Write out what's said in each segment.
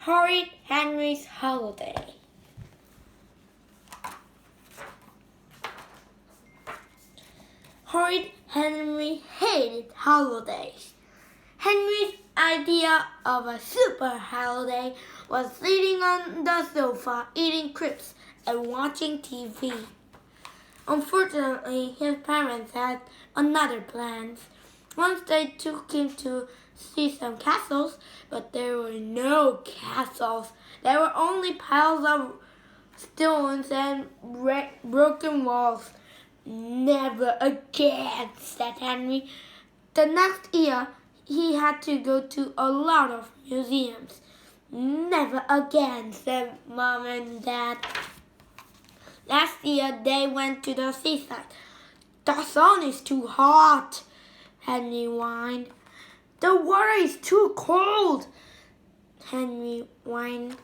Horrid Henry's Holiday. Horrid Henry hated holidays. Henry's idea of a super holiday was sitting on the sofa eating crisps and watching TV. Unfortunately, his parents had another plans. Once they took him to see some castles, but there were no castles. There were only piles of stones and broken walls. Never again, said Henry. The next year, he had to go to a lot of museums. Never again, said Mom and Dad. Last year, they went to the seaside. The sun is too hot, Henry whined. The water is too cold, Henry whined.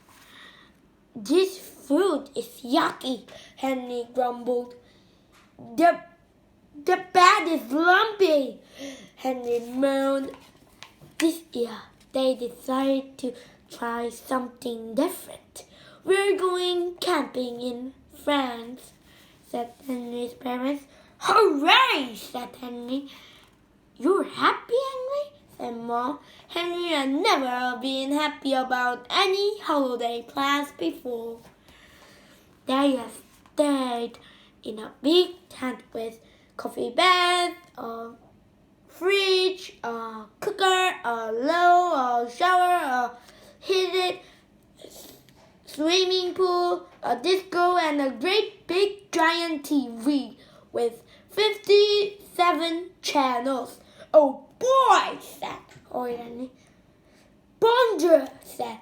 This food is yucky, Henry grumbled. The bed is lumpy, Henry moaned. This year, they decided to try something different. We're going camping in France, said Henry's parents. Hooray, said Henry. You're happy, Henry? Said Mom. Henry had never been happy about any holiday plans before. They had stayed in a big tent with coffee bed, a fridge, a cooker, a low, a shower, a heated swimming pool, a disco, and a great big giant TV with 57 channels. Oh boy, said Horrid Henry. Bonjour, said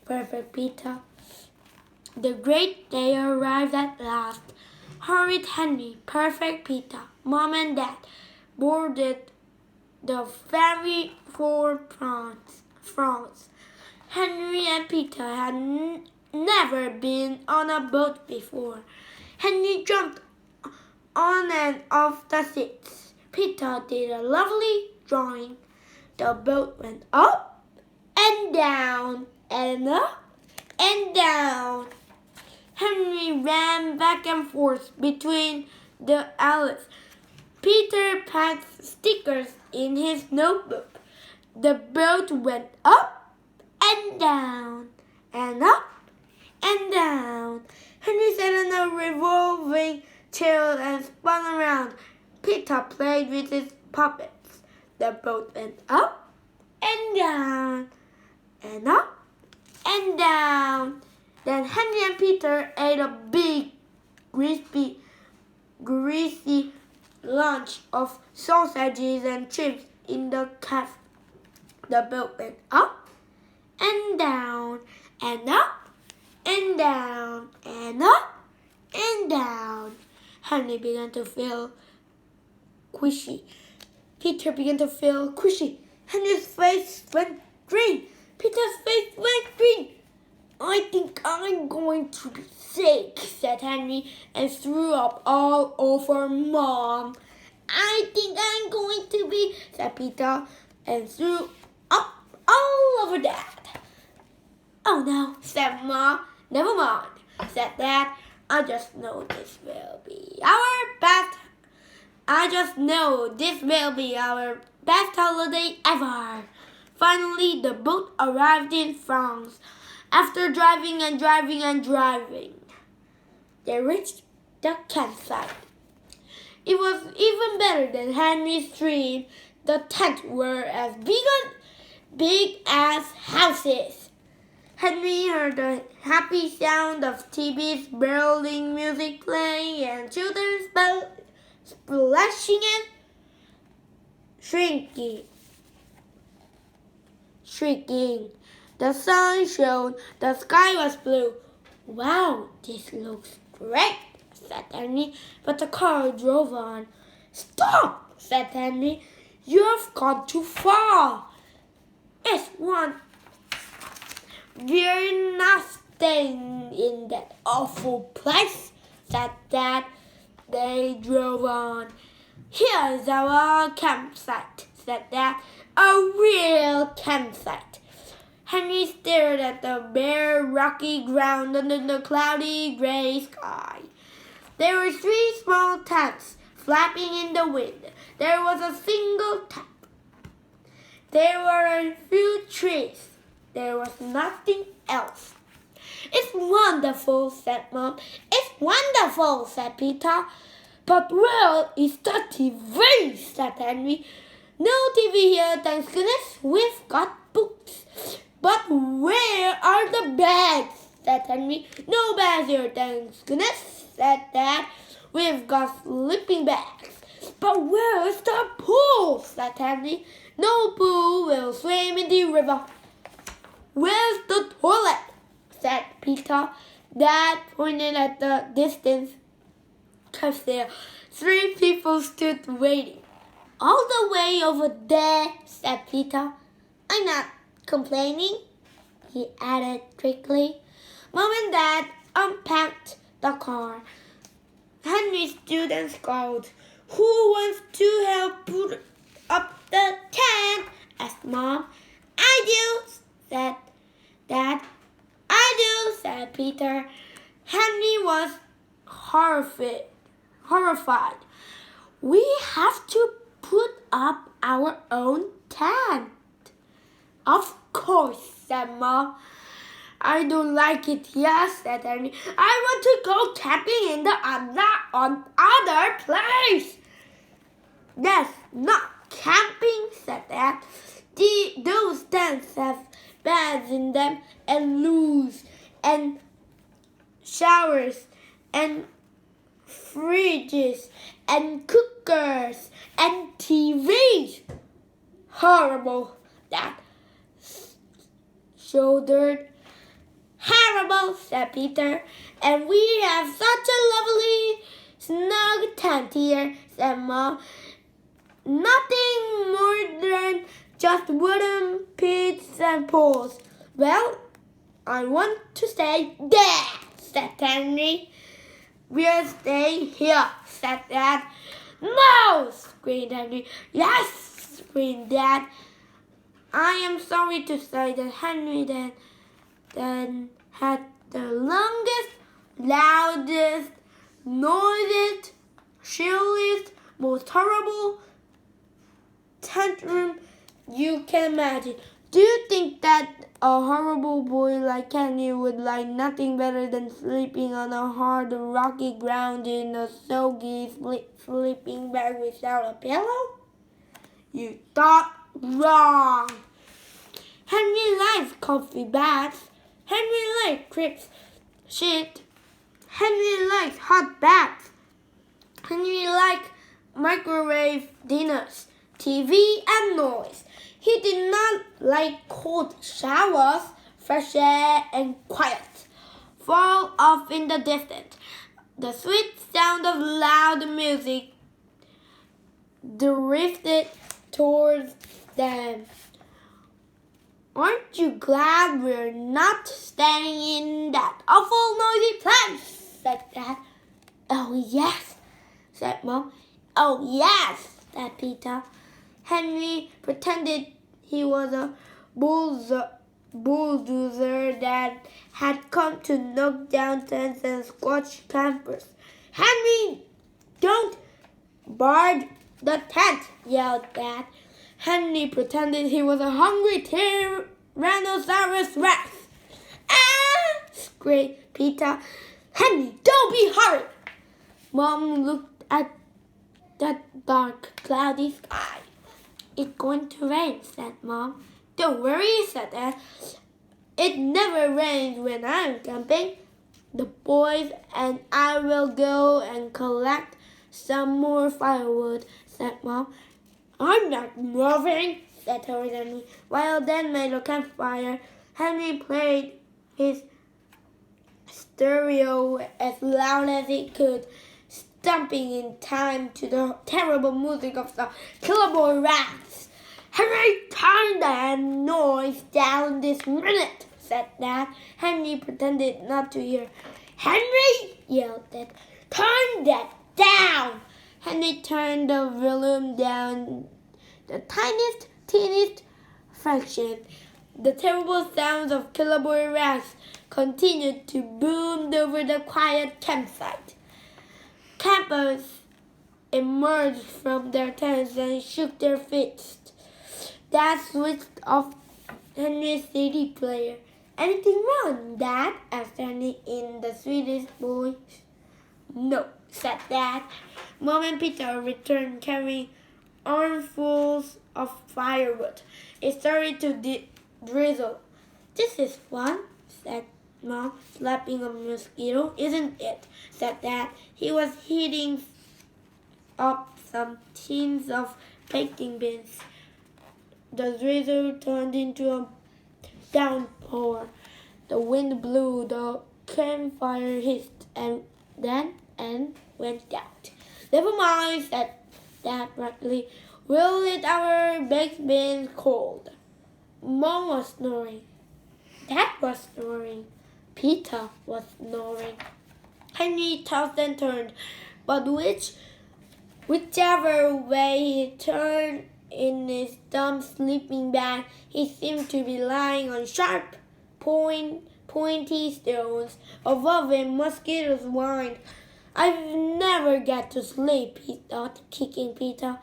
Perfect Peter. The great day arrived at last. Horrid Henry, Perfect Peter, Mom and Dad boarded the ferry for France. Henry and Peter had never been on a boat before. Henry jumped on and off the seats. Peter did a lovely drawing. The boat went up and down and up and down. Henry ran back and forth between the outlets. Peter packed stickers in his notebook. The boat went up and down and up and down. Henry sat on a revolving chair and spun around. Peter played with his puppets. The boat went up and down and up and down. Then Henry and Peter ate a big, greasy lunch of sausages and chips in the cafe. The boat went up and down and up and down and up and down. Henry began to feel quishy. Peter began to feel quishy. Henry's face went green. Peter's face went green. I think I'm going to be sick, said Henry, and threw up all over Mom. I think I'm going to be, said Peter, and threw up all over Dad. Oh no, said Mom. Never mind, said Dad. I just know this will be our best holiday ever. Finally, the boat arrived in France. After driving and driving and driving, they reached the campsite. It was even better than Henry's dream. The tents were as big as houses. Henry heard the happy sound of TV's whirling music playing and children splashing and shrieking. The sun shone, the sky was blue. Wow, this looks great, said Henry, but the car drove on. Stop, said Henry. You've gone too far. It's one. We're not staying in that awful place, said Dad. They drove on. Here's our campsite, said Dad. A real campsite. Henry stared at the bare, rocky ground under the cloudy gray sky. There were 3 small tents flapping in the wind. There was a single tap. There were a few trees. There was nothing else. "It's wonderful," said Mom. "It's wonderful," said Peter. "But where is the TV?" said Henry. "No TV here, thank goodness. We've got books." "But where are the beds?" said Henry. "No beds here, thank goodness," said Dad. "We've got sleeping bags." "But where's the pool?" said Henry. "No pool, we'll swim in the river." "Where's the toilet?" said Peter. Dad pointed at the distance, 'cause there 3 people stood waiting. "All the way over there," said Peter. "I'm not complaining," he added quickly. Mom and Dad unpacked the car. Henry stood and scowled. "Who wants to help put up the tent?" asked Mom. "I do," said Dad. "I do," said Peter. Henry was horrified. "We have to put up our own tent." "Of course," said Mom. "I don't like it here," said Henry. "I want to go camping in the other place." "That's not camping," said Dad. "Those tents have beds in them, and loos, and showers, and fridges, and cookers, and TVs." "Horrible," Dad shouldered. "Horrible," said Peter. "And we have such a lovely snug tent here," said Mom. "Nothing more than just wooden pegs and poles." "Well, I want to stay there," said Henry. "We'll stay here," said Dad. "No!" screamed Henry. "Yes!" screamed Dad. I am sorry to say that Henry then had the longest, loudest, noisiest, shrilliest, most horrible tantrum you can imagine. Do you think that a horrible boy like Henry would like nothing better than sleeping on a hard, rocky ground in a soggy sleeping bag without a pillow? You thought wrong. Henry likes comfy baths. Henry likes crisp shit. Henry likes hot baths. Henry likes microwave dinners, TV and noise. He did not like cold showers, fresh air and quiet. Far off in the distance, the sweet sound of loud music drifted towards them. "Aren't you glad we're not staying in that awful noisy place?" said Dad. "Oh, yes," said Mom. "Oh, yes," said Peter. Henry pretended he was a bulldozer that had come to knock down tents and squash campers. "Henry, don't barge the tent," yelled Dad. Henry pretended he was a hungry Tyrannosaurus Rex. "Ah!" screamed Peter. "Henry, don't be horrid!" Mom looked at that dark, cloudy sky. "It's going to rain," said Mom. "Don't worry," said Dad. "It never rains when I'm camping. The boys and I will go and collect some more firewood," said Mom. "I'm not moving," said Horrid Henry. While Dan made a campfire, Henry played his stereo as loud as he could, stomping in time to the terrible music of the Killer Rats. "Henry, turn that noise down this minute," said Dad. Henry pretended not to hear. "Henry," yelled Dad, "turn that down!" Henry turned the volume down the teeniest fraction. The terrible sounds of killable rats continued to boom over the quiet campsite. Campers emerged from their tents and shook their fists. Dad switched off Henry's CD player. "Anything wrong, Dad?" asked Henry in the sweetest voice. "No," said Dad. Mom and Peter returned carrying armfuls of firewood. It started to drizzle. "This is fun," said Mom, slapping a mosquito. "Isn't it?" said Dad. He was heating up some tins of baking beans. The drizzle turned into a downpour. The wind blew, the campfire hissed, and went out. "Never mind," said Dad brightly. "We'll let our baked beans cold." Mom was snoring. Dad was snoring. Peter was snoring. Henry tossed and turned, but whichever way he turned in his dumb sleeping bag, he seemed to be lying on sharp, pointy stones. Above him, mosquitoes whined. "I've never get to sleep," he thought, kicking Peter.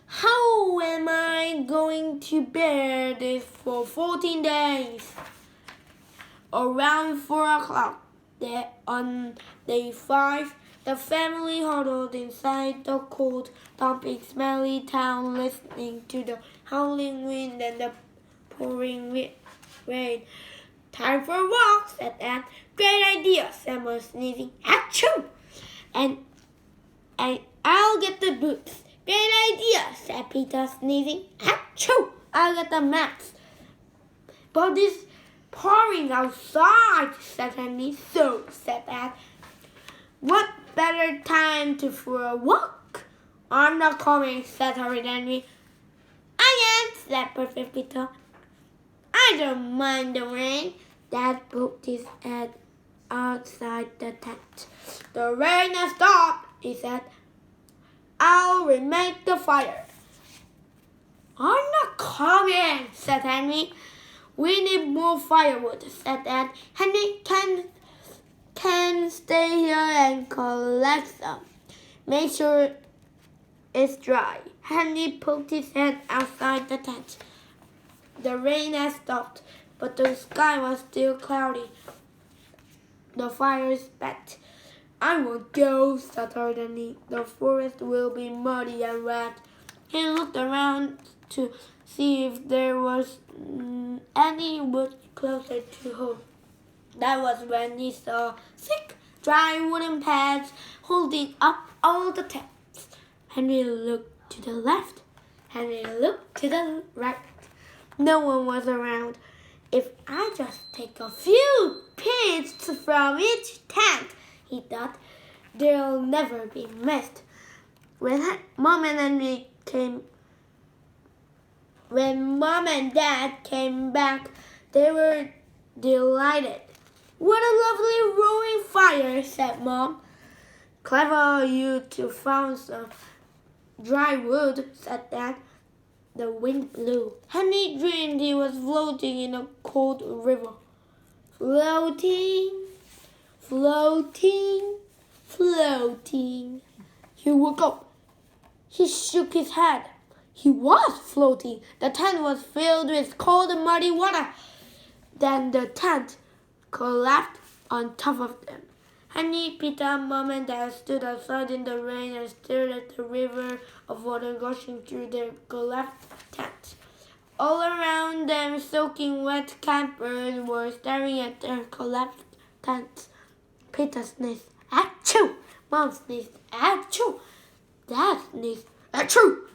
"How am I going to bear this for 14 days? Around 4 o'clock on day 5, the family huddled inside the cold, dumping, smelly town, listening to the howling wind and the pouring rain. "Time for a walk," said Dad. "Great idea," Sam was sneezing. "Achoo! And I'll get the boots." "Great idea," said Peter, sneezing. "Achoo! I'll get the maps." "But it's pouring outside," said Henry. "So," said Dad, "what better time for a walk?" "I'm not coming," said Horrid Henry. "I am," said perfect Peter. "I don't mind the rain." Dad poked his head outside the tent. "The rain has stopped," he said. "I'll remake the fire." "I'm not coming," said Henry. "We need more firewood," said Dad. "Henry can stay here and collect some. Make sure it's dry." Henry poked his head outside the tent. The rain had stopped, but the sky was still cloudy. The fire spat. "I won't go," said Henry. "The forest will be muddy and wet." He looked around to see if there was any wood closer to home. That was when he saw thick, dry wooden pads holding up all the tents. Henry looked to the left. Henry looked to the right. No one was around. "If I just take a few pins from each tent," he thought, "they'll never be missed." When Mom and Dad came back, they were delighted. "What a lovely roaring fire," said Mom. "Clever you to found some dry wood," said Dad. The wind blew. Henry dreamed he was floating in a cold river. Floating, floating, floating. He woke up. He shook his head. He was floating. The tent was filled with cold and muddy water. Then the tent collapsed on top of them. Henry, Peter, Mom, and Dad stood outside in the rain and stared at the river of water gushing through their collapsed tent. All around them, soaking wet campers were staring at their collapsed tents. Peter sneezed, "Achoo!" Mom sneezed, "Achoo!" Dad sneezed, "Achoo!"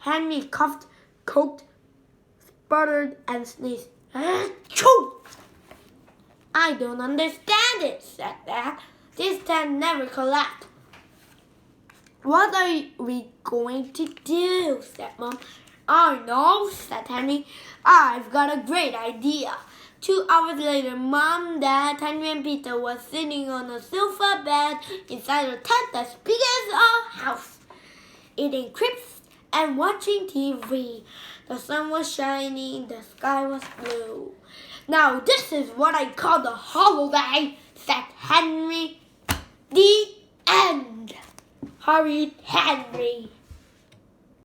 Henry coughed, choked, sputtered, and sneezed, "Achoo!" "I don't understand it," said Dad. "This tent never collapsed." "What are we going to do?" said Mom. "I know," said Henry. "I've got a great idea." 2 hours later, Mom, Dad, Henry, and Peter were sitting on a sofa bed inside a tent as big as a house, eating crisps and watching TV. The sun was shining, the sky was blue. Now this is what I call the holiday, said Henry. The end. Horrid Henry.